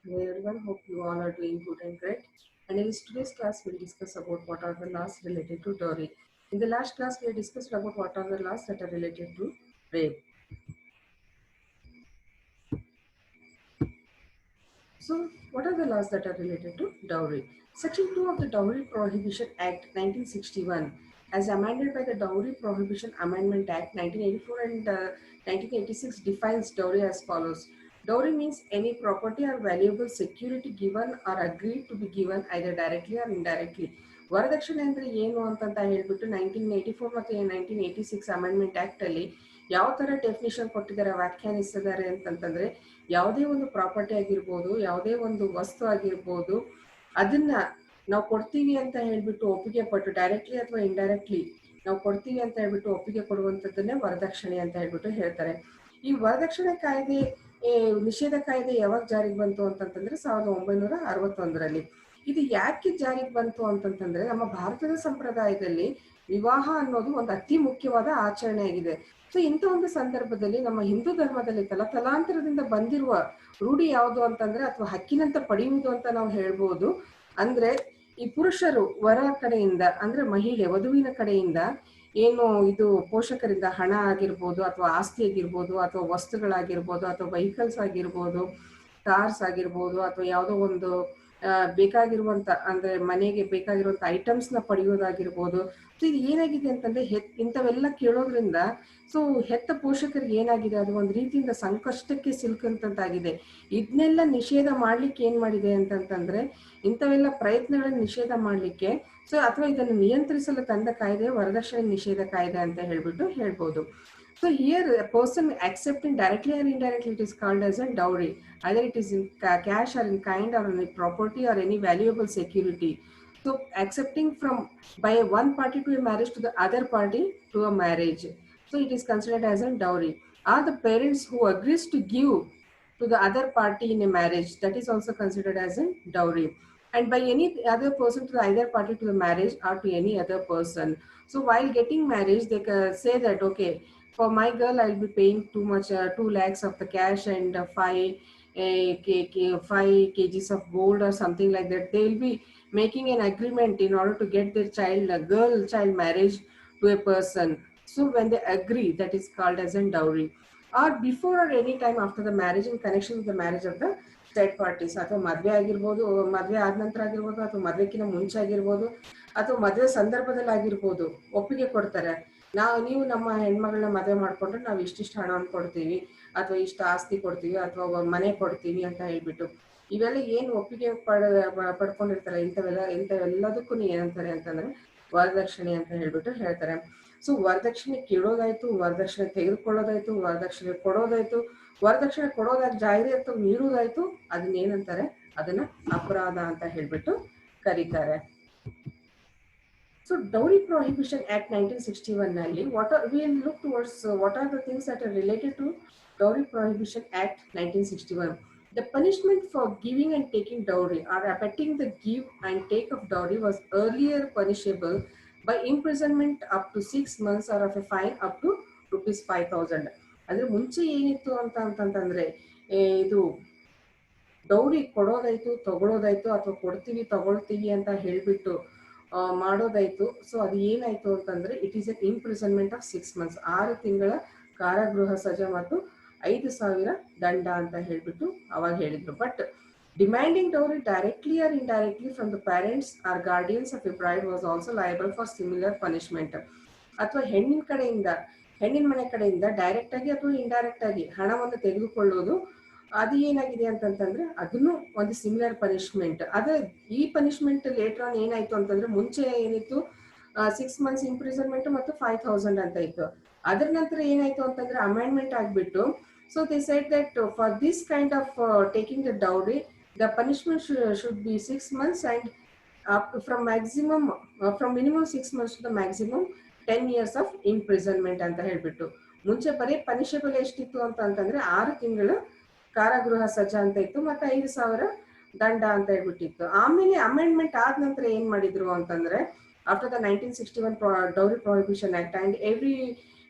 Hey everyone, hope you all are doing good and great. And in today's class, we'll discuss about what are the laws related to dowry. In the last class, we discussed about what are the laws that are related to rape. So, what are the laws that are related to dowry? Section 2 of the Dowry Prohibition Act 1961, as amended by the Dowry Prohibition Amendment Act 1984 and 1986, defines dowry as follows. Dowry means any property or valuable security given or agreed to be given either directly or indirectly. ವರದಕ್ಷಿಣೆ ಅಂದರೆ ಏನು ಅಂತ ಹೇಳ್ಬಿಟ್ಟು 1984 ಮತ್ತು 1986 amendment act ಅಲ್ಲಿ ಯಾವ ತರ definition ಕೊಟ್ಟಿದ್ದಾರೆ, ವ್ಯಾಖ್ಯಾನಿಸಿದ್ದಾರೆ ಅಂತಂತಂದ್ರೆ, ಯಾವುದೇ ಒಂದು ಪ್ರಾಪರ್ಟಿ ಆಗಿರ್ಬೋದು, ಯಾವುದೇ ಒಂದು ವಸ್ತು ಆಗಿರ್ಬೋದು, ಅದನ್ನ ನಾವು ಕೊಡ್ತೀವಿ ಅಂತ ಹೇಳ್ಬಿಟ್ಟು ಒಪ್ಪಿಗೆ ಪಟ್ಟು ಡೈರೆಕ್ಟ್ಲಿ ಅಥವಾ ಇಂಡೈರೆಕ್ಟ್ಲಿ ನಾವು ಕೊಡ್ತೀವಿ ಅಂತ ಹೇಳ್ಬಿಟ್ಟು ಒಪ್ಪಿಗೆ ಕೊಡುವಂಥದ್ದನ್ನೇ ವರದಕ್ಷಿಣೆ ಅಂತ ಹೇಳ್ಬಿಟ್ಟು ಹೇಳ್ತಾರೆ. ಈ ವರದಕ್ಷಿಣೆ ಕಾಯ್ದೆ ನಿಷೇಧ ಕಾಯ್ದೆ ಯಾವಾಗ ಜಾರಿಗೆ ಬಂತು ಅಂತಂತಂದ್ರೆ 1961ರಲ್ಲಿ. ಇದು ಯಾಕೆ ಜಾರಿಗೆ ಬಂತು ಅಂತಂತಂದ್ರೆ, ನಮ್ಮ ಭಾರತದ ಸಂಪ್ರದಾಯದಲ್ಲಿ ವಿವಾಹ ಅನ್ನೋದು ಒಂದು ಅತಿ ಮುಖ್ಯವಾದ ಆಚರಣೆ ಆಗಿದೆ. ಸೊ ಇಂಥ ಒಂದು ಸಂದರ್ಭದಲ್ಲಿ ನಮ್ಮ ಹಿಂದೂ ಧರ್ಮದಲ್ಲಿ ತಲಾಂತರದಿಂದ ಬಂದಿರುವ ರೂಢಿ ಯಾವುದು ಅಂತಂದ್ರೆ, ಅಥವಾ ಹಕ್ಕಿನಂತ ಪಡೆಯುವುದು ಅಂತ ನಾವು ಹೇಳ್ಬೋದು. ಅಂದ್ರೆ ಈ ಪುರುಷರು ವರ ಕಡೆಯಿಂದ ಅಂದ್ರೆ ಮಹಿಳೆ ವಧುವಿನ ಕಡೆಯಿಂದ ಏನು ಇದು ಪೋಷಕರಿಂದ ಹಣ ಆಗಿರ್ಬೋದು, ಅಥವಾ ಆಸ್ತಿ ಆಗಿರ್ಬೋದು, ಅಥವಾ ವಸ್ತುಗಳಾಗಿರ್ಬೋದು, ಅಥವಾ ವೆಹಿಕಲ್ಸ್ ಆಗಿರ್ಬೋದು, ಕಾರ್ಸ್ ಆಗಿರ್ಬೋದು, ಅಥವಾ ಯಾವುದೋ ಒಂದು ಬೇಕಾಗಿರುವಂತ ಅಂದ್ರೆ ಮನೆಗೆ ಬೇಕಾಗಿರುವಂತ ಐಟಮ್ಸ್ ನ ಪಡೆಯೋದಾಗಿರ್ಬೋದು. ಸೊ ಇದು ಏನಾಗಿದೆ ಅಂತಂದ್ರೆ, ಇಂಥವೆಲ್ಲ ಕೇಳೋದ್ರಿಂದ ಸೊ ಹೆತ್ತ ಪೋಷಕರಿಗೆ ಏನಾಗಿದೆ, ಅದು ಒಂದು ರೀತಿಯಿಂದ ಸಂಕಷ್ಟಕ್ಕೆ ಸಿಲುಕಂತಾಗಿದೆ. ಇದನ್ನೆಲ್ಲ ನಿಷೇಧ ಮಾಡ್ಲಿಕ್ಕೆ ಏನ್ ಮಾಡಿದೆ ಅಂತಂತಂದ್ರೆ, ಇಂಥವೆಲ್ಲ ಪ್ರಯತ್ನಗಳನ್ನ ನಿಷೇಧ ಮಾಡ್ಲಿಕ್ಕೆ ಸೊ ಅಥವಾ ಇದನ್ನು ನಿಯಂತ್ರಿಸಲು ತಂದ ಕಾಯ್ದೆ ವರದಕ್ಷಿಣೆ ನಿಷೇಧ ಕಾಯ್ದೆ ಅಂತ ಹೇಳ್ಬಿಟ್ಟು ಹೇಳ್ಬೋದು. So here a person accepting directly or indirectly, it is called as a dowry. Either it is in cash or in kind or any property or any valuable security. So accepting from by one party to a marriage to the other party to a marriage. So it is considered as a dowry. Are the parents who agrees to give to the other party in a marriage, that is also considered as a dowry. And by any other person to the either party to the marriage or to any other person. So while getting marriage, they say that, okay, for my girl, I'll be paying too much, 2 lakhs of the cash and 5 kgs of gold or something like that. They will be making an agreement in order to get their child, a girl child marriage to a person. So when they agree, that is called as a dowry. Or before or any time after the marriage, in connection with the marriage of the side parties, ಅಥವಾ ಮದ್ವೆ ಆಗಿರ್ಬೋದು, ಮದ್ವೆ ಆದ ನಂತರ ಆಗಿರ್ಬೋದು, ಅಥವಾ ಮದ್ವೆಕಿನ ಮುಂಚೆ ಆಗಿರ್ಬೋದು, ಅಥವಾ ಮದ್ವೆ ಸಂದರ್ಭದಲ್ಲಿ ಆಗಿರ್ಬೋದು, ಒಪ್ಪಿಗೆ ಕೊಡ್ತಾರೆ. ನೀವು ನಮ್ಮ ಹೆಣ್ಮಗಳನ್ನ ಮದುವೆ ಮಾಡ್ಕೊಂಡ್ರೆ ನಾವು ಇಷ್ಟಿಷ್ಟು ಹಣವನ್ನು ಕೊಡ್ತೀವಿ, ಅಥವಾ ಇಷ್ಟು ಆಸ್ತಿ ಕೊಡ್ತೀವಿ, ಅಥವಾ ಮನೆ ಕೊಡ್ತೀವಿ ಅಂತ ಹೇಳ್ಬಿಟ್ಟು ಇವೆಲ್ಲ ಏನು ಒಪ್ಪಿಗೆ ಪಡ್ಕೊಂಡಿರ್ತಾರೆ, ಇಂಥವೆಲ್ಲದಕ್ಕೂ ಏನಂತಾರೆ ಅಂತಂದ್ರೆ ವರದಕ್ಷಿಣೆ ಅಂತ ಹೇಳ್ಬಿಟ್ಟು ಹೇಳ್ತಾರೆ. ಸೊ ವರದಕ್ಷಿಣೆ ಕೇಳೋದಾಯ್ತು, ವರದಕ್ಷಿಣೆ ತೆಗೆದುಕೊಳ್ಳೋದಾಯ್ತು, ವರದಕ್ಷಿಣೆ ಕೊಡೋದಾಯ್ತು, ವರದಕ್ಷಿಣೆ ಕೊಡೋದಾಯ್ತು, ಜಾಹೀರಾತು ನೀಡುವುದಾಯ್ತು, ಅದನ್ನೇನಂತಾರೆ, ಅದನ್ನ ಅಪರಾಧ ಅಂತ ಹೇಳ್ಬಿಟ್ಟು ಕರೀತಾರೆ. So Dowry Prohibition Act 1961 ನಲ್ಲಿ we'll look towards what are the things that are related to Dowry Prohibition Act 1961. The punishment for giving and taking dowry or abetting the give and take of dowry was earlier punishable by imprisonment up to 6 months or of a fine up to rupees 5,000. ಅಂದ್ರೆ ಮುಂಚೆ ಏನಿತ್ತು ಅಂತಂದ್ರೆ, ಇದು dowry ಕೊಡೋದಾಯ್ತು, ತಗೊಳೋದಾಯ್ತು, ಅಥವಾ ಕೊಡ್ತೀವಿ ತಗೊಳ್ತೀವಿ ಅಂತ ಹೇಳ್ಬಿಟ್ಟು ಮಾಡೋದಾಯ್ತು. ಸೊ ಅದು ಏನಾಯ್ತು ಅಂತಂದ್ರೆ, it is N imprisonment of 6 months, 6 ತಿಂಗಳ ಕಾರಾಗೃಹ ಸಜಾ ಮತ್ತು 5,000 ದಂಡ ಅಂತ ಹೇಳ್ಬಿಟ್ಟು ಅವಾಗ ಹೇಳಿದ್ರು. But demanding dowry directly R indirectly from the parents are guardians of A bride was also liable for similar punishment. ಅಥವಾ ಹೆಣ್ಣಿನ ಮನೆ ಕಡೆಯಿಂದ ಡೈರೆಕ್ಟ್ ಆಗಿ ಅಥವಾ ಇಂಡೈರೆಕ್ಟ್ ಆಗಿ ಹಣವನ್ನು ತೆಗೆದುಕೊಳ್ಳೋದು, ಅದು ಏನಾಗಿದೆ ಅಂತಂತಂದ್ರೆ ಅದನ್ನು ಒಂದು ಸಿಮಿಲರ್ ಪನಿಷ್ಮೆಂಟ್. ಅದೇ ಈ ಪನಿಷ್ಮೆಂಟ್ ಲೇಟರ್ ಆನ್ ಏನಾಯ್ತು ಅಂತಂದ್ರೆ, ಮುಂಚೆ ಏನಿತ್ತು 6 months ಇಂಪ್ರಿಸನ್ಮೆಂಟ್ ಮತ್ತು 5,000 ಅಂತ ಇತ್ತು. ಅದರ ನಂತರ ಏನಾಯ್ತು ಅಂತಂದ್ರೆ ಅಮೆಂಡ್ಮೆಂಟ್ ಆಗ್ಬಿಟ್ಟು, so they said that for this kind of taking the dowry the punishment should be 6 months and from minimum 6 months to the maximum 10 years of imprisonment ಅಂತ ಹೇಳ್ಬಿಟ್ಟು. ಮುಂಚೆ ಬರೀ ಪನಿಷಬಲ್ ಎಷ್ಟಿತ್ತು ಅಂತಂದ್ರೆ 6 ತಿಂಗಳು ಕಾರಾಗೃಹ ಸಜಾ ಅಂತ ಇತ್ತು, ಮತ್ತೆ 5,000 ದಂಡ ಅಂತ ಹೇಳ್ಬಿಟ್ಟಿತ್ತು. ಆಮೇಲೆ ಅಮೆಂಡ್ಮೆಂಟ್ ಆದ ನಂತರ ಏನ್ ಮಾಡಿದ್ರು ಅಂತಂದ್ರೆ, after the 1961 dowry prohibition act and every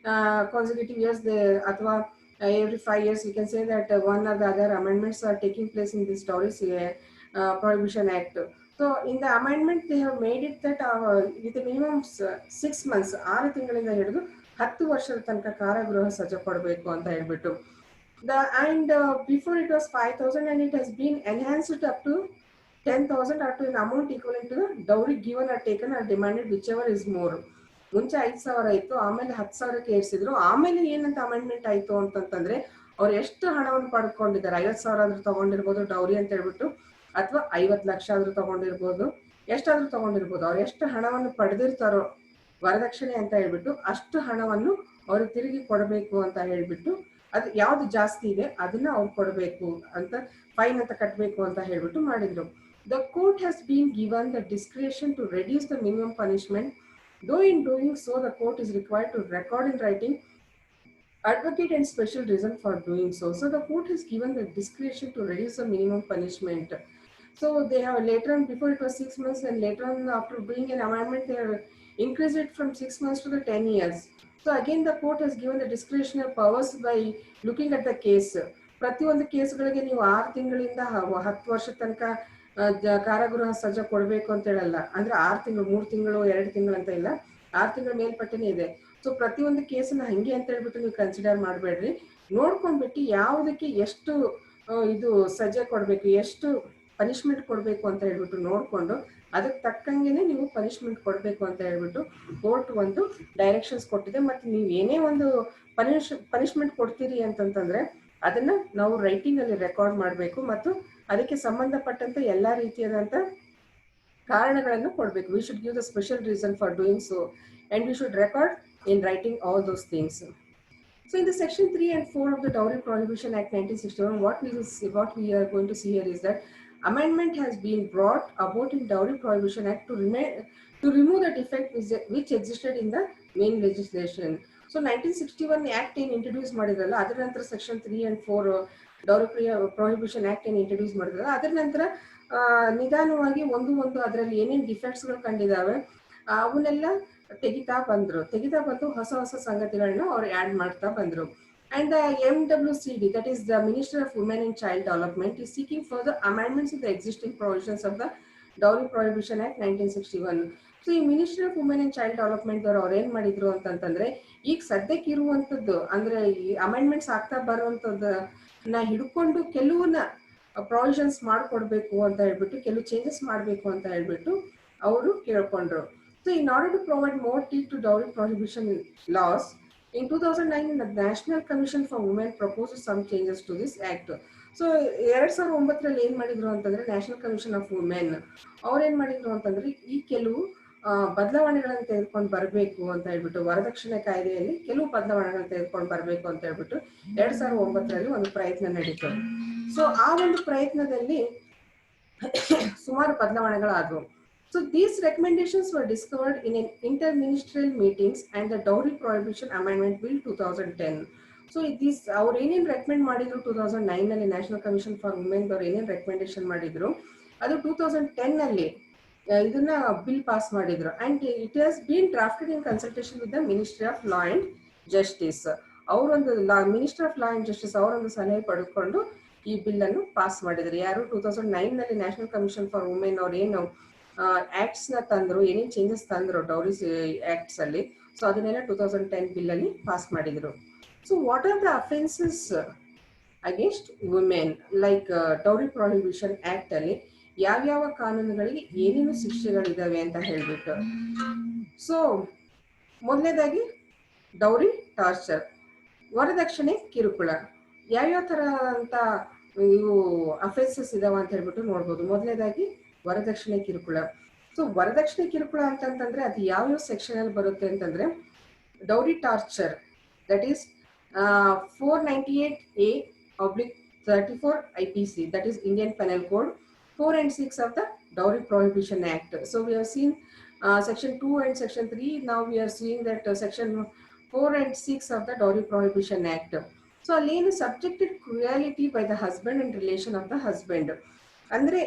consecutive years ಅಥವಾ every 5 years we can say that one or the other amendments are taking place in this dowry prohibition act. So in the amendment they have made it that with a minimum 6 months 6 ತಿಂಗಳಿಂದ ಹಿಡಿದು 10 ವರ್ಷದ ತನಕ ಕಾರಾಗೃಹ ಸಜಾ ಕೊಡಬೇಕು ಅಂತ ಹೇಳ್ಬಿಟ್ಟು before it was 5,000 and it has been enhanced up to 10,000 or to an amount equivalent to the dowry given or taken or demanded whichever is more. ಮುಂಚೆ 5,000 ಇತ್ತು, ಆಮೇಲೆ 10,000ಕ್ಕೆ ಏರಿಸಿದ್ರು. ಆಮೇಲೆ ಏನಂತ ಅಮೆಂಡ್ಮೆಂಟ್ ಆಯ್ತು ಅಂತಂತಂದ್ರೆ ಅವ್ರು ಎಷ್ಟು ಹಣವನ್ನು ಪಡ್ಕೊಂಡಿದ್ದಾರೆ, 50,000 ಆದ್ರೂ ತಗೊಂಡಿರ್ಬೋದು ಡೌರಿ ಅಂತ ಹೇಳ್ಬಿಟ್ಟು, ಅಥವಾ 50 ಲಕ್ಷ ಆದ್ರೂ ತಗೊಂಡಿರ್ಬೋದು, ಎಷ್ಟಾದ್ರೂ ತಗೊಂಡಿರ್ಬೋದು. ಅವ್ರು ಎಷ್ಟು ಹಣವನ್ನು ಪಡೆದಿರ್ತಾರೋ ವರದಕ್ಷಿಣೆ ಅಂತ ಹೇಳ್ಬಿಟ್ಟು ಅಷ್ಟು ಹಣವನ್ನು ಅವರು ತಿರುಗಿ ಕೊಡಬೇಕು ಅಂತ ಹೇಳ್ಬಿಟ್ಟು, ಅದು ಯಾವ್ದು ಜಾಸ್ತಿ ಇದೆ ಅದನ್ನ ಅವ್ರು ಕೊಡಬೇಕು ಅಂತ, ಫೈನ್ ಅಂತ ಕಟ್ಟಬೇಕು ಅಂತ ಹೇಳ್ಬಿಟ್ಟು ಮಾಡಿದ್ರು. The court has been given the discretion to reduce the minimum punishment. Though in doing so, the court is required to record in writing advocate and special reason for doing so. So the court has given the discretion to reduce the minimum punishment. So they have later on, before it was 6 months, and later on after doing an amendment, they have increased it from 6 months to the 10 years. So again, the court has given the discretionary powers by looking at the case. ಪ್ರತಿಯೊಂದು ಕೇಸ್ಗಳಿಗೆ ನೀವು 6 ತಿಂಗಳಿಂದ 10 ವರ್ಷ ತನಕ ಕಾರಾಗೃಹ ಸಜಾ ಕೊಡಬೇಕು ಅಂತ ಹೇಳಲ್ಲ. ಅಂದ್ರೆ 6 ತಿಂಗಳು, 3 ತಿಂಗಳು, 2 ತಿಂಗಳು ಅಂತ ಇಲ್ಲ, 6 ತಿಂಗಳ ಮೇಲ್ಪಟ್ಟೆನೇ ಇದೆ. ಸೊ ಪ್ರತಿಯೊಂದು ಕೇಸನ್ನ ಹಂಗೆ ಅಂತ ಹೇಳ್ಬಿಟ್ಟು ನೀವು ಕನ್ಸಿಡರ್ ಮಾಡಬೇಡ್ರಿ. ನೋಡ್ಕೊಂಡ್ಬಿಟ್ಟು ಯಾವುದಕ್ಕೆ ಎಷ್ಟು ಇದು ಸಜಾ ಕೊಡಬೇಕು, ಎಷ್ಟು ಪನಿಷ್ಮೆಂಟ್ ಕೊಡಬೇಕು ಅಂತ ಹೇಳ್ಬಿಟ್ಟು ನೋಡ್ಕೊಂಡು ಅದಕ್ಕೆ ತಕ್ಕಂಗೆನೆ ನೀವು ಪನಿಷ್ಮೆಂಟ್ ಕೊಡಬೇಕು ಅಂತ ಹೇಳ್ಬಿಟ್ಟು ಕೋರ್ಟ್ ಒಂದು ಡೈರೆಕ್ಷನ್ಸ್ ಕೊಟ್ಟಿದೆ. ಮತ್ತೆ ನೀವು ಏನೇ ಒಂದು ಪನಿಷ್ಮೆಂಟ್ ಕೊಡ್ತೀರಿ ಅಂತಂತಂದ್ರೆ ಅದನ್ನ ನಾವು ರೈಟಿಂಗ್ ಅಲ್ಲಿ ರೆಕಾರ್ಡ್ ಮಾಡಬೇಕು ಮತ್ತು ಅದಕ್ಕೆ ಸಂಬಂಧಪಟ್ಟಂತೆ ಎಲ್ಲಾ ರೀತಿಯಾದಂತ ಕಾರಣಗಳನ್ನು ಕೊಡಬೇಕು. We should give the special reason for doing so and we should record in writing all those things. So in the section 3 and 4 of the Dowry Prohibition Act 1961, what we are going to see here is that amendment has been brought about in Dowry Prohibition Act to remove the defect which existed in the main legislation. So 1961 Act in introduce ಮಾಡಿದ್ರಲ್ಲ, ಅದರ ನಂತರ section 3 and 4 Dowry Prohibition Act in introduce ಮಾಡಿದ್ರಲ್ಲ, ಅದರ ನಂತರ ನಿಧಾನವಾಗಿ ಒಂದು ಅದರಲ್ಲಿ ಏನೇನು ಡಿಫೆಕ್ಟ್ಸ್ಗಳು ಕಂಡಿದ್ದಾವೆ ಅವನ್ನೆಲ್ಲ ತೆಗಿತಾ ಬಂದು ಹೊಸ ಸಂಗತಿಗಳನ್ನ ಅವ್ರು ಆಡ್ ಮಾಡ್ತಾ ಬಂದ್ರು. And the MWCD, that is the Ministry of Women and Child Development, is seeking further amendments in the existing provisions of the Dowry Prohibition Act 1961. So ಈ ministry of women and child development ಅವ್ರು ಏನ್ ಮಾಡಿದ್ರು ಅಂತಂತಂದ್ರೆ, ಈಗ ಸದ್ಯಕ್ಕೆ ಇರುವಂತದ್ದು ಅಂದ್ರೆ ಈ ಅಮೆಂಡ್ಮೆಂಟ್ಸ್ ಆಗ್ತಾ ಬರುವಂತದ್ದನ್ನ ಹಿಡ್ಕೊಂಡು ಕೆಲವನ್ನ ಪ್ರೊವಿಷನ್ಸ್ ಮಾಡ್ಕೊಡ್ಬೇಕು ಅಂತ ಹೇಳ್ಬಿಟ್ಟು, ಕೆಲವು ಚೇಂಜಸ್ ಮಾಡ್ಬೇಕು ಅಂತ ಹೇಳ್ಬಿಟ್ಟು ಅವರು ಕೇಳ್ಕೊಂಡ್ರು. So in order to provide more teeth to dowry prohibition laws, in 2009 the National Commission for Women proposed some changes to this act. So 2009 ಏನ್ ಮಾಡಿದ್ರು ಅಂತಂದ್ರೆ ನ್ಯಾಷನಲ್ ಕಮಿಷನ್ ಆಫ್ ವುಮೆನ್ ಅವ್ರು ಏನ್ ಮಾಡಿದ್ರು ಅಂತಂದ್ರೆ ಈ ಕೆಲವು ಬದಲಾವಣೆಗಳನ್ನು ತೆಗೆದುಕೊಂಡು ಬರಬೇಕು ಅಂತ ಹೇಳ್ಬಿಟ್ಟು, ವರದಕ್ಷಿಣೆ ಕಾಯ್ದೆಯಲ್ಲಿ ಕೆಲವು ಬದಲಾವಣೆಗಳನ್ನು ತೆಗೆದುಕೊಂಡು ಬರಬೇಕು ಅಂತ ಹೇಳ್ಬಿಟ್ಟು 2009 ಒಂದು ಪ್ರಯತ್ನ ನಡೀತು. ಸೊ ಆ ಒಂದು ಪ್ರಯತ್ನದಲ್ಲಿ ಸುಮಾರು ಬದಲಾವಣೆಗಳಾದವು. So these recommendations were discovered in an interministerial meetings and the Dowry Prohibition Amendment Bill 2010. So these ಅವ್ರು ಏನೇನು ರೆಕಮೆಂಡ್ ಮಾಡಿದ್ರು 2009 ನಲ್ಲಿ ನ್ಯಾಷನಲ್ ಕಮಿಷನ್ ಫಾರ್ ವುಮೆನ್ ಅವ್ರು ಏನೇನು ರೆಕಮೆಂಡೇಶನ್ ಮಾಡಿದ್ರು ಅದು 2010 ನಲ್ಲಿ ಇದನ್ನ ಬಿಲ್ ಪಾಸ್ ಮಾಡಿದ್ರು. And it has been drafted in consultation with the ministry of law and justice. ಅವರೊಂದು ministry of law and justice ಅವರೊಂದು ಸಲಹೆ ಪಡೆದುಕೊಂಡು ಈ ಬಿಲ್ ಅನ್ನು ಪಾಸ್ ಮಾಡಿದ್ರು. ಯಾರು 2009 ನಲ್ಲಿ ನ್ಯಾಷನಲ್ ಕಮಿಷನ್ ಫಾರ್ ವುಮೆನ್ ಅವ್ರು ಏನು ಆಕ್ಟ್ಸ್ ನ ತಂದ್ರು, ಏನೇನು ಚೇಂಜಸ್ ತಂದ್ರು ಡೌರಿ ಆಕ್ಟ್ಸ್ ಅಲ್ಲಿ, ಸೊ ಅದನ್ನೆಲ್ಲ 2010 ಬಿಲ್ ಅಲ್ಲಿ ಪಾಸ್ ಮಾಡಿದ್ರು. So what are the offences against women like dowry prohibition act ಅಲ್ಲಿ ಯಾವ್ಯಾವ ಕಾನೂನುಗಳಿಗೆ ಏನೇನು ಶಿಕ್ಷೆಗಳಿದಾವೆ ಅಂತ ಹೇಳ್ಬಿಟ್ಟು. ಸೊ ಮೊದಲನೇದಾಗಿ ಡೌರಿ ಟಾರ್ಚರ್, ವರದಕ್ಷಿಣೆ ಕಿರುಕುಳ, ಯಾವ್ಯಾವ ತರ ಅಂತ ಇವು ಅಫೆನ್ಸಸ್ ಇದಾವ ಅಂತ ಹೇಳ್ಬಿಟ್ಟು ನೋಡ್ಬೋದು. ಮೊದಲನೇದಾಗಿ ವರದಕ್ಷಿಣೆ ಕಿರುಕುಳ. ಸೊ ವರದಕ್ಷಿಣೆ ಕಿರುಕುಳ ಅಂತಂತಂದ್ರೆ ಅದು ಯಾವ್ಯಾವ ಸೆಕ್ಷನ್ ಅಲ್ಲಿ ಬರುತ್ತೆ ಅಂತಂದ್ರೆ, dowry torture that is 498A/34 IPC, that is Indian Penal Code, 4 and 6 of the Dowry Prohibition Act. So we have seen section 2 and section 3. Now we are seeing that section 4 and 6 of the Dowry Prohibition Act. So alien subjected cruelty by the husband and relation of the husband. ಅಂದ್ರೆ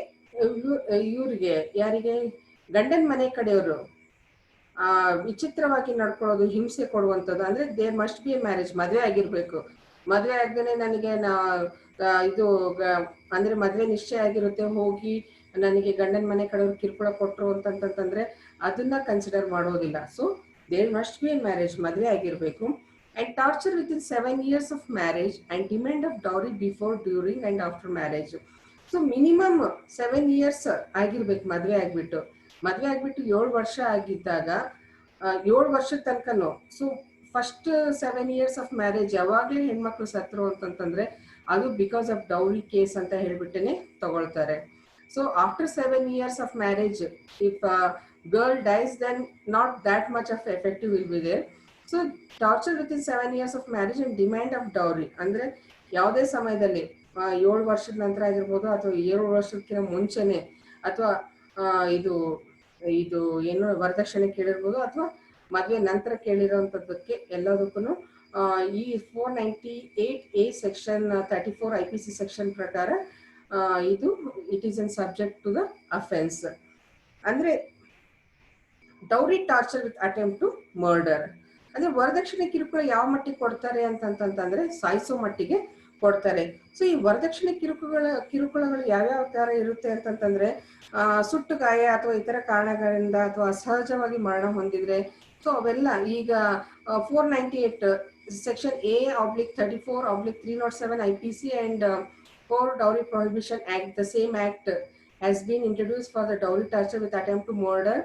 ಇವ್ರಿಗೆ ಯಾರಿಗೆ ಗಂಡನ ಮನೆ ಕಡೆಯವರು ವಿಚಿತ್ರವಾಗಿ ನಡ್ಕೊಳ್ಳೋದು, ಹಿಂಸೆ ಕೊಡುವಂಥದ್ದು. ಅಂದ್ರೆ there must be a marriage, ಮದುವೆ ಆಗಿರ್ಬೇಕು, ಮದುವೆ ಆಗದೇನೆ ನನಗೆ ಇದು ಅಂದ್ರೆ ಮದುವೆ ನಿಶ್ಚಯ ಆಗಿರುತ್ತೆ, ಹೋಗಿ ನನಗೆ ಗಂಡನ ಮನೆ ಕಡೆಯವ್ರು ಕಿರುಕುಳ ಕೊಟ್ಟರು ಅಂತಂತಂದ್ರೆ ಅದನ್ನ ಕನ್ಸಿಡರ್ ಮಾಡೋದಿಲ್ಲ. So there must be a marriage, ಮದುವೆ ಆಗಿರಬೇಕು. And torture within 7 years of marriage and demand of dowry before, during and after marriage. So minimum 7 years ಆಗಿರ್ಬೇಕು ಮದುವೆ ಆಗ್ಬಿಟ್ಟು. ಮದುವೆ ಆಗ್ಬಿಟ್ಟು 7 ವರ್ಷ ಆಗಿದ್ದಾಗ 7 ವರ್ಷದ ತನಕನು. So first 7 years of marriage ಯಾವಾಗಲೇ ಹೆಣ್ಮಕ್ಳು ಸತ್ರು ಅಂತಂತಂದ್ರೆ ಅದು ಬಿಕಾಸ್ ಆಫ್ ಡೌರಿ ಕೇಸ್ ಅಂತ ಹೇಳ್ಬಿಟ್ಟೇನೆ ತಗೊಳ್ತಾರೆ. So after 7 years of marriage if girl dies then not that much of effective will be there. So torture within 7 years of marriage and demand of dowry ಅಂದ್ರೆ ಯಾವುದೇ ಸಮಯದಲ್ಲಿ 7 ವರ್ಷದ ನಂತರ ಆಗಿರ್ಬೋದು ಅಥವಾ 7 ವರ್ಷಕ್ಕಿಂತ ಮುಂಚೆನೆ ಅಥವಾ ಇದು ಇದು ಏನು ವರದಕ್ಷಿಣೆ ಕೇಳಿರ್ಬೋದು ಅಥವಾ ಮದುವೆ ನಂತರ ಕೇಳಿರೋಂಥದ್ದಕ್ಕೆ ಎಲ್ಲದಕ್ಕೂ ಈ 498A ಸೆಕ್ಷನ್ 34 IPC ಸೆಕ್ಷನ್ ಪ್ರಕಾರ ಇದು it is an subject to the offence. ಅಂದ್ರೆ dowry torture with attempt to murder ಅಂದ್ರೆ ವರದಕ್ಷಿಣೆ ಕಿರುಕುಳ ಯಾವ ಮಟ್ಟಿಗೆ ಕೊಡ್ತಾರೆ ಅಂತಂತಂದ್ರೆ ಸಾಯಿಸೋ ಮಟ್ಟಿಗೆ ಕೊಡ್ತಾರೆ. ಸೊ ಈ ವರದಕ್ಷಿಣೆ ಕಿರುಕುಳಗಳು ಯಾವ್ಯಾವ ತರ ಇರುತ್ತೆ ಅಂತಂತಂದ್ರೆ ಸುಟ್ಟು ಗಾಯ ಅಥವಾ ಇತರ ಕಾರಣಗಳಿಂದ ಅಥವಾ ಅಸಹಜವಾಗಿ ಮರಣ ಹೊಂದಿದ್ರೆ, ಸೊ ಅವೆಲ್ಲ ಈಗ 498 section A/34/307 IPC and 4 Dowry Prohibition Act, the same act has been introduced for the dowry torture with attempt to murder.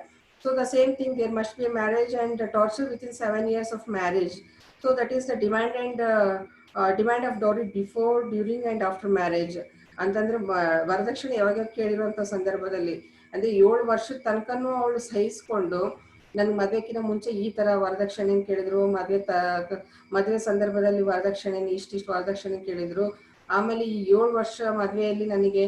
So the same thing, there must be a marriage and torture within 7 years of marriage. So that is the demand and demand of dowry before, during and after marriage. ಅಂತಂದ್ರೆ ವರದಕ್ಷಿಣೆ ಯಾವಾಗ ಕೇಳಿರುವಂತ ಸಂದರ್ಭದಲ್ಲಿ ಅಂದ್ರೆ 7 ವರ್ಷದ ತನಕನೂ ಅವಳು ಸಹಿಸ್ಕೊಂಡು ನನ್ ಮದ್ವೆಕಿನ ಮುಂಚೆ ಈ ತರ ವರದಕ್ಷಿಣೆ ಕೇಳಿದ್ರು, ಮದ್ವೆ ಸಂದರ್ಭದಲ್ಲಿ ವರದಕ್ಷಿಣೆ ಇಷ್ಟಿಷ್ಟು ವರದಕ್ಷಿಣೆ ಕೇಳಿದ್ರು, ಆಮೇಲೆ ಈ 7 ವರ್ಷ ಮದ್ವೆಯಲ್ಲಿ ನನಗೆ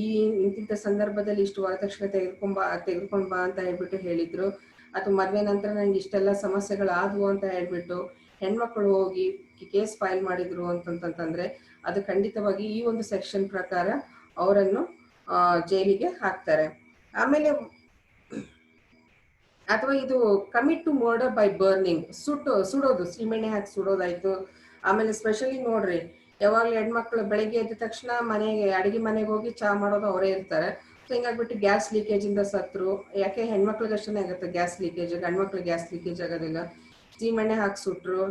ಈ ಇಂತಿಂತ ಸಂದರ್ಭದಲ್ಲಿ ಇಷ್ಟು ವರದಕ್ಷಿಣೆ ತೆಗೆದುಕೊಂಡ್ ಬಾ ಅಂತ ಹೇಳ್ಬಿಟ್ಟು ಹೇಳಿದ್ರು, ಅಥವಾ ಮದ್ವೆ ನಂತರ ನಂಗೆ ಇಷ್ಟೆಲ್ಲ ಸಮಸ್ಯೆಗಳಾದ್ವು ಅಂತ ಹೇಳ್ಬಿಟ್ಟು ಹೆಣ್ಮಕ್ಳು ಹೋಗಿ ಕೇಸ್ ಫೈಲ್ ಮಾಡಿದ್ರು ಅಂತಂತಂದ್ರೆ ಅದು ಖಂಡಿತವಾಗಿ ಈ ಒಂದು ಸೆಕ್ಷನ್ ಪ್ರಕಾರ ಅವರನ್ನು ಜೈಲಿಗೆ ಹಾಕ್ತಾರೆ. ಆಮೇಲೆ ಅಥವಾ ಇದು commit to murder by burning, ಸುಡೋದು, ಸೀಮೆಣ್ಣೆ ಹಾಕಿ ಸುಡೋದಾಯ್ತು. ಆಮೇಲೆ ಸ್ಪೆಷಲಿ ನೋಡ್ರಿ, ಯಾವಾಗಲೂ ಹೆಣ್ಮಕ್ಳು ಬೆಳಗ್ಗೆ ಎದ್ದ ತಕ್ಷಣ ಅಡಿಗೆ ಮನೆಗೆ ಹೋಗಿ ಚಹಾ ಮಾಡೋದು ಅವರೇ ಇರ್ತಾರೆ. ಸೊ ಹಿಂಗಾಗ್ಬಿಟ್ಟು ಗ್ಯಾಸ್ ಲೀಕೇಜ್ ಇಂದ ಸತ್ರು. ಯಾಕೆ ಹೆಣ್ಮಕ್ಳಿಗೆ ಅಷ್ಟೇ ಆಗುತ್ತೆ ಗ್ಯಾಸ್ ಲೀಕೇಜ್, ಗಂಡ್ಮಕ್ಳು ಗ್ಯಾಸ್ ಲೀಕೇಜ್ ಆಗೋದಿಲ್ಲ. ಸೀಮೆಣ್ಣೆ ಹಾಕಿ ಸುಟ್ರು,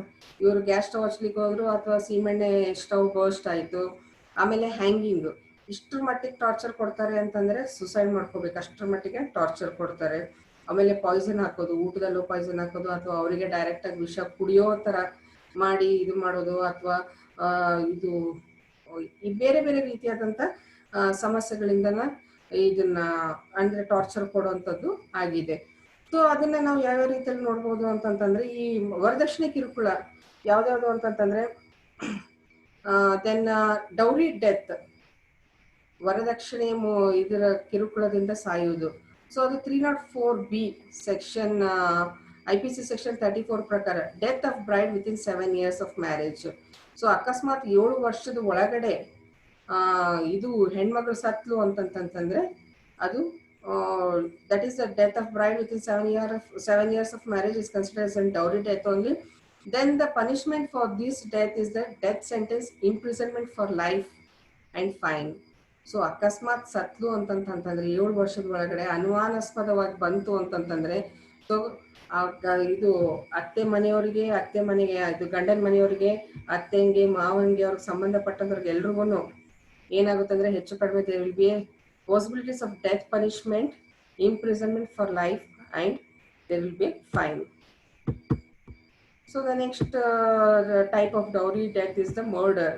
ಇವರು ಗ್ಯಾಸ್ ಸ್ಟವ್ ಹಚ್ಲಿಕ್ಕೆ ಹೋದ್ರು ಅಥವಾ ಸೀಮೆಣ್ಣೆ ಸ್ಟವ್ ಬರ್ಸ್ಟ್ ಆಯ್ತು. ಆಮೇಲೆ ಹ್ಯಾಂಗಿಂಗ್, ಇಷ್ಟ್ರ ಮಟ್ಟಿಗೆ ಟಾರ್ಚರ್ ಕೊಡ್ತಾರೆ ಅಂತಂದ್ರೆ ಸುಸೈಡ್ ಮಾಡ್ಕೋಬೇಕು, ಅಷ್ಟ್ರ ಮಟ್ಟಿಗೆ ಟಾರ್ಚರ್ ಕೊಡ್ತಾರೆ. ಆಮೇಲೆ ಪಾಯ್ಸನ್ ಹಾಕೋದು, ಊಟದಲ್ಲೂ ಪಾಯ್ಸನ್ ಹಾಕೋದು ಅಥವಾ ಅವರಿಗೆ ಡೈರೆಕ್ಟ್ ಆಗಿ ವಿಷ ಕುಡಿಯೋ ತರ ಮಾಡಿ ಇದು ಮಾಡೋದು, ಅಥವಾ ಇದು ಈ ಬೇರೆ ಬೇರೆ ರೀತಿಯಾದಂತ ಸಮಸ್ಯೆಗಳಿಂದನ ಇದನ್ನ ಅಂದ್ರೆ ಟಾರ್ಚರ್ ಕೊಡುವಂಥದ್ದು ಆಗಿದೆ. ಸೊ ಅದನ್ನ ನಾವು ಯಾವ್ಯಾವ ರೀತಿಯಲ್ಲಿ ನೋಡ್ಬೋದು ಅಂತಂತಂದ್ರೆ ಈ ವರದಕ್ಷಿಣೆ ಕಿರುಕುಳ ಯಾವ್ದಾವ್ದು ಅಂತಂತಂದ್ರೆ ದೆನ್ ಡೌರಿ ಡೆತ್, ವರದಕ್ಷಿಣೆ ಇದರ ಕಿರುಕುಳದಿಂದ ಸಾಯುವುದು. ಸೊ ಅದು 304B ಸೆಕ್ಷನ್ IPC ಸೆಕ್ಷನ್ 34 ಪ್ರಕಾರ death of bride with in 7 years of marriage. So ಅಕಸ್ಮಾತ್ 7 ವರ್ಷದ ಒಳಗಡೆ ಇದು ಹೆಣ್ಮಗಳು ಸತ್ಲು ಅಂತಂತಂದ್ರೆ ಅದು that is the death of bride within 7 years of marriage is considered as a dowry death only. Then the punishment for this death is the death sentence, imprisonment for life and fine. So ಅಕಸ್ಮಾತ್ ಸತ್ಲು ಅಂತಂತಂದ್ರೆ 7 ವರ್ಷದ ಒಳಗಡೆ ಅನುಮಾನಾಸ್ಪದವಾಗಿ ಬಂತು ಅಂತಂತಂದ್ರೆ so ಇದು ಅತ್ತೆ ಮನೆಯವರಿಗೆ, ಅತ್ತೆ ಮನೆಗೆ ಇದು ಗಂಡನ ಮನೆಯವರಿಗೆ, ಅತ್ತೆಂಗೆ, ಮಾವನ್ಗೆ, ಅವ್ರಿಗೆ ಸಂಬಂಧಪಟ್ಟಂದ್ರಿಗೆ ಎಲ್ರಿಗೂ ಏನಾಗುತ್ತೆ ಅಂದ್ರೆ ಹೆಚ್ಚು ಕಡಿಮೆ there will be possibilities of death punishment, imprisonment for life and there will be fine. So the next type of dowry death is the murder.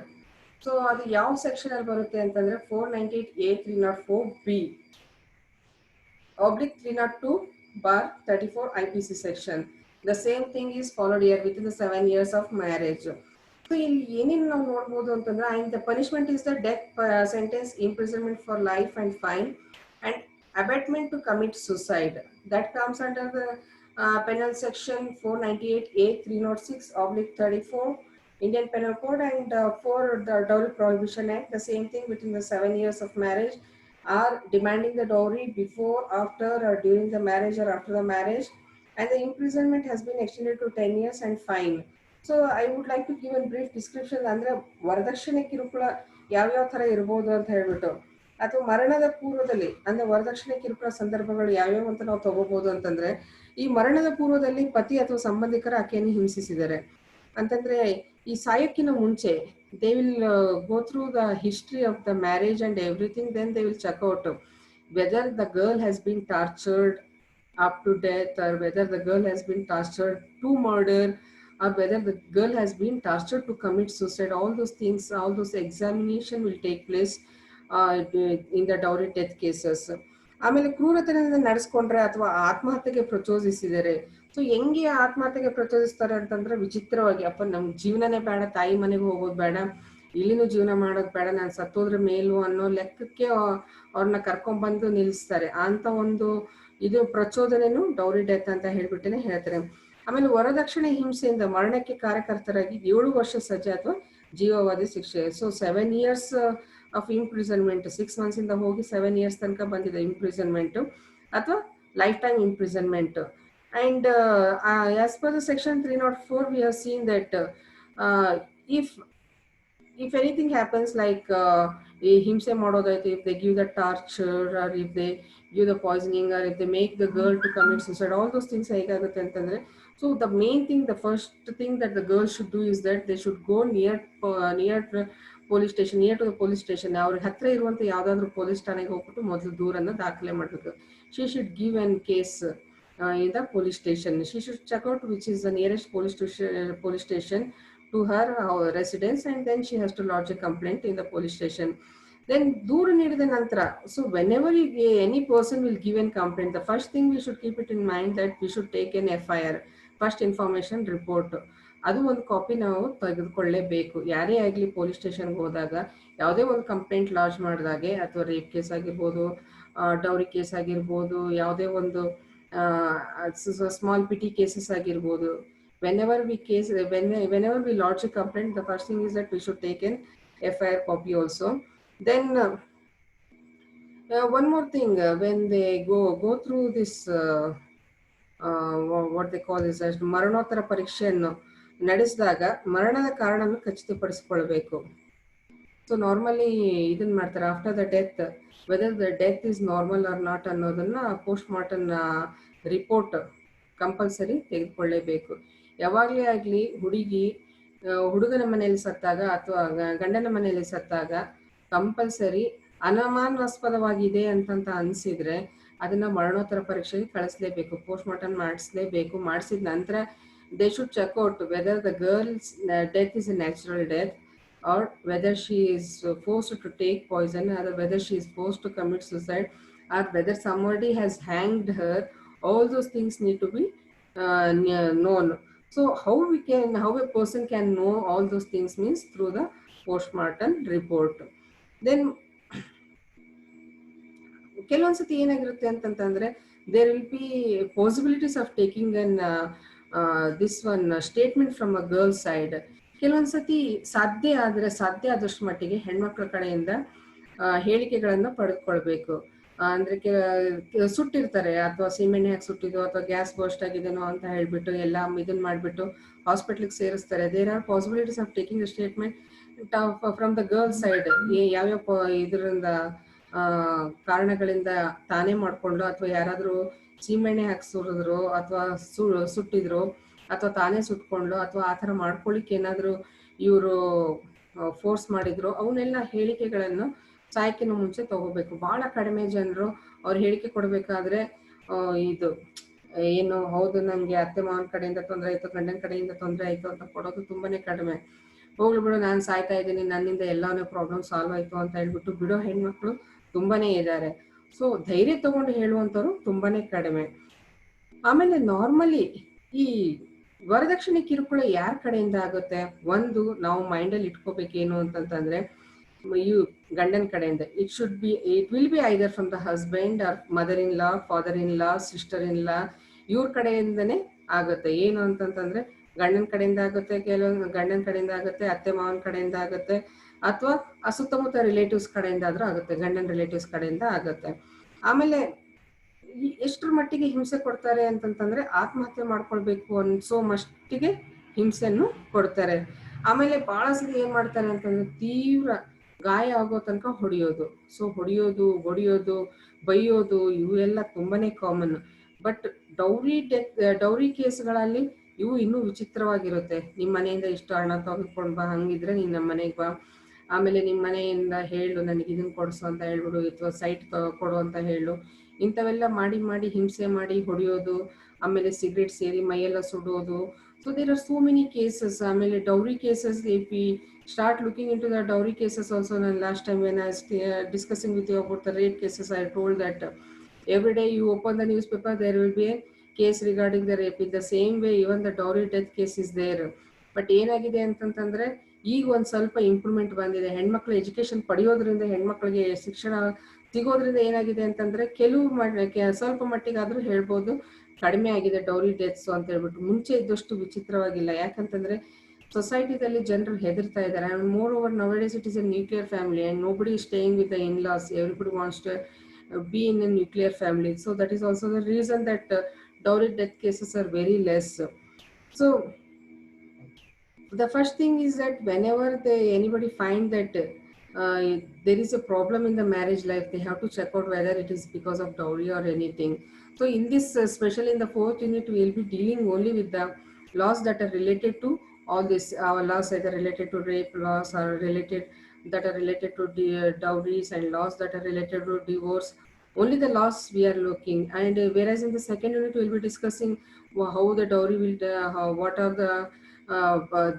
So ಅದು ಯಾವ ಸೆಕ್ಷನ್ ಅಲ್ಲಿ ಬರುತ್ತೆ ಅಂತಂದ್ರೆ 498A 304B oblique 302/34 IPC section. The same thing is followed here within the 7 years of marriage. So ಇಲ್ಲಿ ಏನೇನು ನಾವು ನೋಡ್ಬೋದು ಅಂತಂದ್ರೆ and the punishment is the death sentence, imprisonment for life and fine and abatement to commit suicide. That comes under the penal section 498A 306/34 Indian Penal Code and for the Dowry Prohibition Act. The same thing within the 7 years of marriage are demanding the dowry before, after or during the marriage or after the marriage, and the imprisonment has been extended to 10 years and fine. So I would like to give an brief description. ಅಂದ್ರೆ ವರದಕ್ಷಿಣೆ ಕಿರುಕುಳ ಯಾವ್ಯಾವ ತರ ಇರ್ಬೋದು ಅಂತ ಹೇಳ್ಬಿಟ್ಟು, ಅಥವಾ ಮರಣದ ಪೂರ್ವದಲ್ಲಿ ಅಂದ್ರೆ ವರದಕ್ಷಿಣೆ ಕಿರುಕುಳ ಸಂದರ್ಭಗಳು ಯಾವ್ಯಾವ ಅಂತ ನಾವು ತಗೋಬಹುದು ಅಂತಂದ್ರೆ, ಈ ಮರಣದ ಪೂರ್ವದಲ್ಲಿ ಪತಿ ಅಥವಾ ಸಂಬಂಧಿಕರ ಆಕೆಯನ್ನು ಹಿಂಸಿಸಿದ್ದಾರೆ ಅಂತಂದ್ರೆ, ಈ ಸಾಯಕ್ಕಿನ ಮುಂಚೆ they will go through the history of the marriage and everything, then they will check out whether the girl has been tortured up to death, or whether the girl has been tortured to murder, or whether the girl has been tortured to commit suicide. All those things, all those examination will take place in the dowry death cases. ಆಮೇಲೆ ಕ್ರೂರತನದಿಂದ ನಡೆಸ್ಕೊಂಡ್ರೆ ಅಥವಾ ಆತ್ಮಹತ್ಯೆಗೆ ಪ್ರಚೋದಿಸಿದರೆ, so ಹೆಂಗೆ ಆತ್ಮಹತ್ಯೆಗೆ ಪ್ರಚೋದಿಸ್ತಾರೆ ಅಂತಂದ್ರೆ ವಿಚಿತ್ರವಾಗಿ, ಅಪ್ಪ ನಮ್ ಜೀವನನೇ ಬೇಡ, ತಾಯಿ ಮನೆಗೆ ಹೋಗೋದು ಬೇಡ, ಇಲ್ಲಿನೂ ಜೀವನ ಮಾಡೋದು ಬೇಡ, ನಾನು ಸತ್ತೋದ್ರ ಮೇಲೂ ಅನ್ನೋ ಲೆಕ್ಕಕ್ಕೆ ಅವ್ರನ್ನ ಕರ್ಕೊಂಡ್ಬಂದು ನಿಲ್ಲಿಸ್ತಾರೆ. ಅಂತ ಒಂದು ಇದು ಪ್ರಚೋದನೆನು ಡೌರಿ ಡೆತ್ ಅಂತ ಹೇಳ್ಬಿಟ್ಟೇನೆ ಹೇಳ್ತಾರೆ. ಆಮೇಲೆ ವರದಕ್ಷಿಣೆ ಹಿಂಸೆಯಿಂದ ಮರಣಕ್ಕೆ ಕಾರ್ಯಕರ್ತರಾಗಿ 7 ವರ್ಷ ಸಜೆ ಅಥವಾ ಜೀವಾವಧಿ ಶಿಕ್ಷೆ. So 7 years of imprisonment, 6 months ಇಂದ ಹೋಗಿ 7 years ತನಕ ಬಂದಿದೆ ಇಂಪ್ರಿಸನ್ಮೆಂಟ್ ಅಥವಾ life time imprisonment. And as per the section 304 we have seen that if anything happens like himse ಮಾಡೋದಾಯ್ತು, if they give the torture, or if they give the poisoning, or if they make the girl to commit suicide, all those things ಹೇಗಾಗುತ್ತೆ ಅಂತಂದ್ರೆ, so the main thing, the first thing that the girl should do is that they should go near police station, near to the police station. ಅವ್ರಿಗೆ ಹತ್ರ ಇರುವಂತ ಯಾವ್ದಾದ್ರು police ಠಾಣೆಗೆ ಹೋಗ್ಬಿಟ್ಟು ಮೊದಲು ದೂರನ್ನ ದಾಖಲೆ ಮಾಡಬೇಕು. she should give an case in the police station. She should check out which is the nearest police station to her residence, and then she has to lodge a complaint in the police station. Then ದೂರು ನೀಡಿದ ನಂತರ, so whenever any person will give an complaint, the first thing we should keep it in mind that we should take an FIR, first information report. ಅದು ಒಂದು copy ನಾವು ತೆಗೆದುಕೊಳ್ಳೇಬೇಕು. ಯಾರೇ ಆಗಲಿ police ಸ್ಟೇಷನ್ಗೆ ಹೋದಾಗ ಯಾವುದೇ ಒಂದು ಕಂಪ್ಲೇಂಟ್ ಲಾಂಚ್ ಮಾಡಿದಾಗೆ, ಅಥವಾ ರೇಪ್ ಕೇಸ್ ಆಗಿರ್ಬೋದು, ಡೌರಿ ಕೇಸ್ ಆಗಿರ್ಬೋದು, ಯಾವುದೇ ಒಂದು ಸ್ಮಾಲ್ ಪಿಟಿ ಕೇಸಸ್ ಆಗಿರ್ಬೋದು, whenever we lodge a complaint, the first thing is that we should take an FIR copy also. Then one more thing, when they go through this what they call is ಮರಣೋತ್ತರ ಪರೀಕ್ಷೆಯನ್ನು ನಡೆಸಿದಾಗ ಮರಣದ ಕಾರಣವನ್ನು ಖಚಿತಪಡಿಸಿಕೊಳ್ಬೇಕು. So normally ಇದನ್ನ ಮಾಡ್ತಾರೆ, after the death whether the death is normal or not ಅನ್ನೋದನ್ನ post mortem report compulsory ತೆಗೆದುಕೊಳ್ಳೇಬೇಕು. ಯಾವಾಗಲೇ ಆಗಲಿ ಹುಡುಗನ ಮನೆಯಲ್ಲಿ ಸತ್ತಾಗ ಅಥವಾ ಗಂಡನ ಮನೆಯಲ್ಲಿ ಸತ್ತಾಗ ಕಂಪಲ್ಸರಿ ಅನುಮಾನಾಸ್ಪದವಾಗಿದೆ ಅಂತಂತ ಅನಿಸಿದ್ರೆ ಅದನ್ನ ಮರಣೋತ್ತರ ಪರೀಕ್ಷೆಗೆ ಕಳಿಸ್ಲೇಬೇಕು, ಪೋಸ್ಟ್ ಮಾರ್ಟಮ್ ಮಾಡಿಸ್ಲೇಬೇಕು. ಮಾಡಿಸಿದ ನಂತರ they should check out whether the girl's death is a natural death, or whether she is forced to take poison, or whether she is forced to commit suicide, or whether somebody has hanged her. All those things need to be known. So how a person can know all those things means through the postmortem report. Then ಕೆಲವೊಂದ್ಸತಿ ಏನಾಗಿರುತ್ತೆ ಅಂತಂತಂದ್ರೆ, there will be possibilities of taking an this one statement from a girl side. ಕೆಲವೊಂದ್ಸತಿ ಸಾಧ್ಯ ಆದಷ್ಟು ಮಟ್ಟಿಗೆ ಹೆಣ್ಮಕ್ಳ ಕಡೆಯಿಂದ ಹೇಳಿಕೆಗಳನ್ನ ಪಡೆದುಕೊಳ್ಬೇಕು. ಅಂದ್ರೆ ಸುಟ್ಟಿರ್ತಾರೆ, ಅಥವಾ ಸೀಮೆಣ್ಣೆ ಹಾಕಿ ಸುಟ್ಟಿದ್ದು, ಅಥವಾ ಗ್ಯಾಸ್ ಬರ್ಸ್ಟ್ ಆಗಿದೆನೋ ಅಂತ ಹೇಳ್ಬಿಟ್ಟು ಎಲ್ಲ ಇದನ್ನ ಮಾಡ್ಬಿಟ್ಟು ಹಾಸ್ಪಿಟ್ಲಿಗೆ ಸೇರಿಸ್ತಾರೆ. There are possibilities of taking the statement from the girl side. ಯಾವ್ಯಾವ ಇದರಿಂದ ಕಾರಣಗಳಿಂದ ತಾನೇ ಮಾಡ್ಕೊಂಡು, ಅಥವಾ ಯಾರಾದ್ರೂ ಸೀಮೆಣ್ಣೆ ಹಾಕಿ ಸುರಿದ್ರು, ಅಥವಾ ಸುಟ್ಟಿದ್ರು, ಅಥವಾ ತಾನೇ ಸುಟ್ಕೊಂಡು, ಅಥವಾ ಆ ಥರ ಮಾಡ್ಕೊಳ್ಳಿಕ್ಕೆ ಏನಾದರೂ ಇವರು ಫೋರ್ಸ್ ಮಾಡಿದ್ರು, ಅವನ್ನೆಲ್ಲ ಹೇಳಿಕೆಗಳನ್ನು ಸಾಯಕ್ಕಿನ ಮುಂಚೆ ತಗೋಬೇಕು. ಬಹಳ ಕಡಿಮೆ ಜನರು ಅವ್ರು ಹೇಳಿಕೆ ಕೊಡಬೇಕಾದ್ರೆ ಇದು ಏನು ಹೌದು ನನಗೆ ಅತ್ತೆ ಮಾವನ ಕಡೆಯಿಂದ ತೊಂದರೆ ಆಯಿತು, ಗಂಡನ ಕಡೆಯಿಂದ ತೊಂದರೆ ಆಯಿತು ಅಂತ ಕೊಡೋದು ತುಂಬಾನೇ ಕಡಿಮೆ. ಹೋಗ್ಲಿ ಬಿಡು, ನಾನು ಸಾಯ್ತಾ ಇದ್ದೀನಿ, ನನ್ನಿಂದ ಎಲ್ಲಾನು ಪ್ರಾಬ್ಲಮ್ ಸಾಲ್ವ್ ಆಯಿತು ಅಂತ ಹೇಳ್ಬಿಟ್ಟು ಬಿಡೋ ಹೆಣ್ಮಕ್ಳು ತುಂಬಾನೇ ಇದ್ದಾರೆ. ಸೊ ಧೈರ್ಯ ತಗೊಂಡು ಹೇಳುವಂಥವ್ರು ತುಂಬಾನೇ ಕಡಿಮೆ. ಆಮೇಲೆ ನಾರ್ಮಲಿ ಈ ವರದಕ್ಷಿಣೆ ಕಿರುಕುಳ ಯಾರ ಕಡೆಯಿಂದ ಆಗುತ್ತೆ, ಒಂದು ನಾವು ಮೈಂಡಲ್ಲಿ ಇಟ್ಕೋಬೇಕೇನು ಅಂತಂತಂದ್ರೆ, ಗಂಡನ ಕಡೆಯಿಂದ it will be either from the husband, or mother in law, father in law, sister in law, ಇವ್ರ ಕಡೆಯಿಂದನೇ ಆಗುತ್ತೆ. ಏನು ಅಂತಂತಂದ್ರೆ ಗಂಡನ ಕಡೆಯಿಂದ ಆಗುತ್ತೆ, ಗಂಡನ ಕಡೆಯಿಂದ ಆಗುತ್ತೆ, ಅತ್ತೆ ಮಾವನ ಕಡೆಯಿಂದ ಆಗುತ್ತೆ, ಅಥವಾ ಸುತ್ತಮುತ್ತ ರಿಲೇಟಿವ್ಸ್ ಕಡೆಯಿಂದ ಆದ್ರೂ ಆಗುತ್ತೆ, ಗಂಡನ ರಿಲೇಟಿವ್ಸ್ ಕಡೆಯಿಂದ ಆಗುತ್ತೆ. ಆಮೇಲೆ ಎಷ್ಟರ ಮಟ್ಟಿಗೆ ಹಿಂಸೆ ಕೊಡ್ತಾರೆ ಅಂತಂತಂದ್ರೆ, ಆತ್ಮಹತ್ಯೆ ಮಾಡ್ಕೊಳ್ಬೇಕು ಅನ್ಸೋ ಮಟ್ಟಿಗೆ ಹಿಂಸೆಯನ್ನು ಕೊಡ್ತಾರೆ. ಆಮೇಲೆ ಬಹಳ ಸರಿ ಏನ್ ಮಾಡ್ತಾರೆ ಅಂತಂದ್ರೆ ತೀವ್ರ ಗಾಯ ಆಗೋ ತನಕ ಹೊಡೆಯೋದು. ಸೊ ಹೊಡೆಯೋದು, ಬಡಿಯೋದು, ಬೈಯೋದು ಇವೆಲ್ಲ ತುಂಬಾನೇ ಕಾಮನ್. ಬಟ್ ಡೌರಿ ಕೇಸ್ಗಳಲ್ಲಿ ಇವು ಇನ್ನೂ ವಿಚಿತ್ರವಾಗಿರುತ್ತೆ. ನಿಮ್ಮ ಮನೆಯಿಂದ ಇಷ್ಟು ಹಣ ತೆಗೆದುಕೊಂಡು ಬಾ, ಹಂಗಿದ್ರೆ ನೀನ್ ನಮ್ಮ ಮನೆಗೆ ಬಾ, ಆಮೇಲೆ ನಿಮ್ಮ ಮನೆಯಿಂದ ಹೇಳು ನನಗೆ ಇದನ್ನ ಕೊಡಿಸು ಅಂತ ಹೇಳ್ಬಿಡು, ಅಥವಾ ಸೈಟ್ ಕೊಡು ಅಂತ ಹೇಳು. ಇಂಥವೆಲ್ಲ ಮಾಡಿ ಮಾಡಿ ಹಿಂಸೆ ಮಾಡಿ ಹೊಡೆಯೋದು, ಆಮೇಲೆ ಸಿಗರೇಟ್ ಸೇರಿ ಮೈಯೆಲ್ಲ ಸುಡೋದು. So there are so many cases. ಆಮೇಲೆ dowry cases, if we start looking in to the dowry cases also, ನಾನು last time when I discussing with you about the rape cases, I told that every day you open the newspaper, there will be a case regarding the rape. In the same way, even the dowry death case is there. But ಏನಾಗಿದೆ ಅಂತಂತಂದ್ರೆ ಈಗ ಒಂದು ಸ್ವಲ್ಪ improvement ಬಂದಿದೆ. ಹೆಣ್ಮಕ್ಳು education ಪಡೆಯೋದ್ರಿಂದ, ಹೆಣ್ಮಕ್ಳಿಗೆ ಶಿಕ್ಷಣ ಸಿಗೋದ್ರಿಂದ ಏನಾಗಿದೆ ಅಂತಂದ್ರೆ ಕೆಲವು ಸ್ವಲ್ಪ ಮಟ್ಟಿಗಾದ್ರೂ ಹೇಳ್ಬೋದು ಕಡಿಮೆ ಆಗಿದೆ ಡೌರಿ ಡೆತ್ಸ್ ಅಂತ ಹೇಳ್ಬಿಟ್ಟು. ಮುಂಚೆ ಇದ್ದಷ್ಟು ವಿಚಿತ್ರವಾಗಿಲ್ಲ. ಯಾಕಂತಂದ್ರೆ ಸೊಸೈಟಿದಲ್ಲಿ ಜನರು ಹೆದರ್ತಾ ಇದ್ದಾರೆ. And more over ನೌಡೇಸ್ it is A nuclear family and nobody is staying with the in-laws. Everybody wants to be in a nuclear family. So that is also the reason that dowry death cases are very less. So the first thing is that whenever anybody find that there is a problem in the marriage life, they have to check out whether it is because of dowry or anything. So in this, especially in the fourth unit, we will be dealing only with the laws that are related to all this. Our laws either related to rape, laws are related that are related to dowries, and laws that are related to divorce. Only the laws we are looking. And whereas in the second unit we will be discussing how the dowry will what are the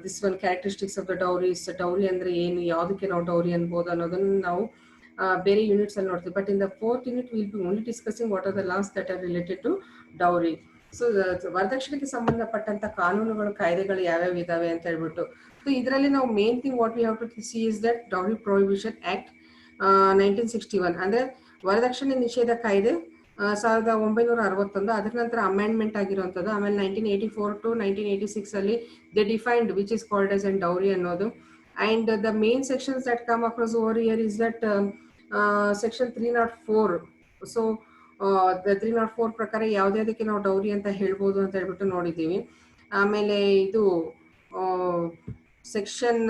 this one characteristics of the dowries. Dowry ಅಂದ್ರೆ ಏನು, ಯಾವುದಕ್ಕೆ ನಾವು dowry ಅನ್ಬೋದು ಅನ್ನೋದನ್ನು ನಾವು ಬೇರೆ units ಅಲ್ಲಿ ನೋಡ್ತೀವಿ. But in the fourth unit will be only discussing what are the laws that are related to dowry. So ವರದಕ್ಷಿಣೆಗೆ ಸಂಬಂಧಪಟ್ಟಂತ ಕಾನೂನುಗಳು, ಕಾಯ್ದೆಗಳು ಯಾವ್ಯಾವ ಇದಾವೆ ಅಂತ ಹೇಳ್ಬಿಟ್ಟು. ಸೊ ಇದರಲ್ಲಿ ನಾವು main thing what we have to see is that dowry prohibition act 1961, ಅಂದ್ರೆ ವರದಕ್ಷಿಣೆ ನಿಷೇಧ ಕಾಯ್ದೆ 1961. ಅದರ ನಂತರ ಅಮೆಂಡ್ಮೆಂಟ್ ಆಗಿರುವಂಥದ್ದು. ಆಮೇಲೆ 1984 to 1986 ಅಲ್ಲಿ they defined which is called as and dowry ಅನ್ನೋದು. And the main sections that come across over year is that section 304. So 304 ಪ್ರಕಾರ ಯಾವ್ದಾವುದಕ್ಕೆ ನಾವು ಡೌರಿ ಅಂತ ಹೇಳ್ಬೋದು ಅಂತ ಹೇಳ್ಬಿಟ್ಟು ನೋಡಿದ್ದೀವಿ. ಆಮೇಲೆ ಇದು section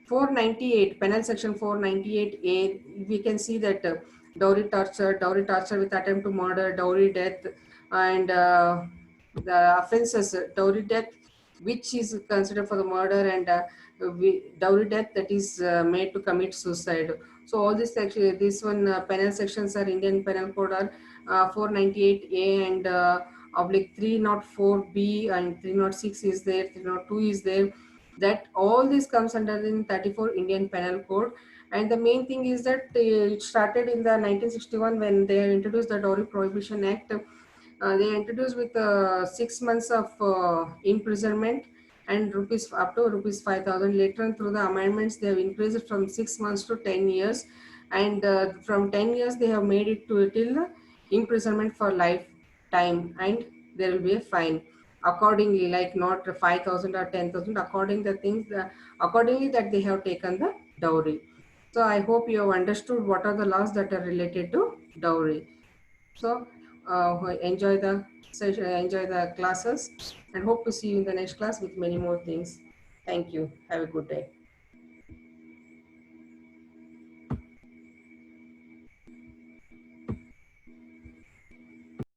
498, penal section 498A, we can see that dowry torture with attempt to murder, dowry death, and the offenses dowry death which is considered for the murder, and dowry death that is made to commit suicide. So all this penal sections are Indian Penal Code are 498A and oblique 304B, and 306 is there, 302 is there. That all this comes under the 34 Indian Penal Code. And the main thing is that it started in the 1961 when they introduced the Dowry Prohibition Act. They introduced with 6 months of imprisonment and up to rupees 5,000. Later on, through the amendments, they have increased it from 6 months to 10 years. And from 10 years, they have made it to till imprisonment for lifetime, and there will be a fine accordingly, like not 5,000 or 10,000, accordingly that they have taken the dowry. So I hope you have understood what are the laws that are related to dowry. So enjoy the session, enjoy the classes, and hope to see you in the next class with many more things. Thank you. Have a good day.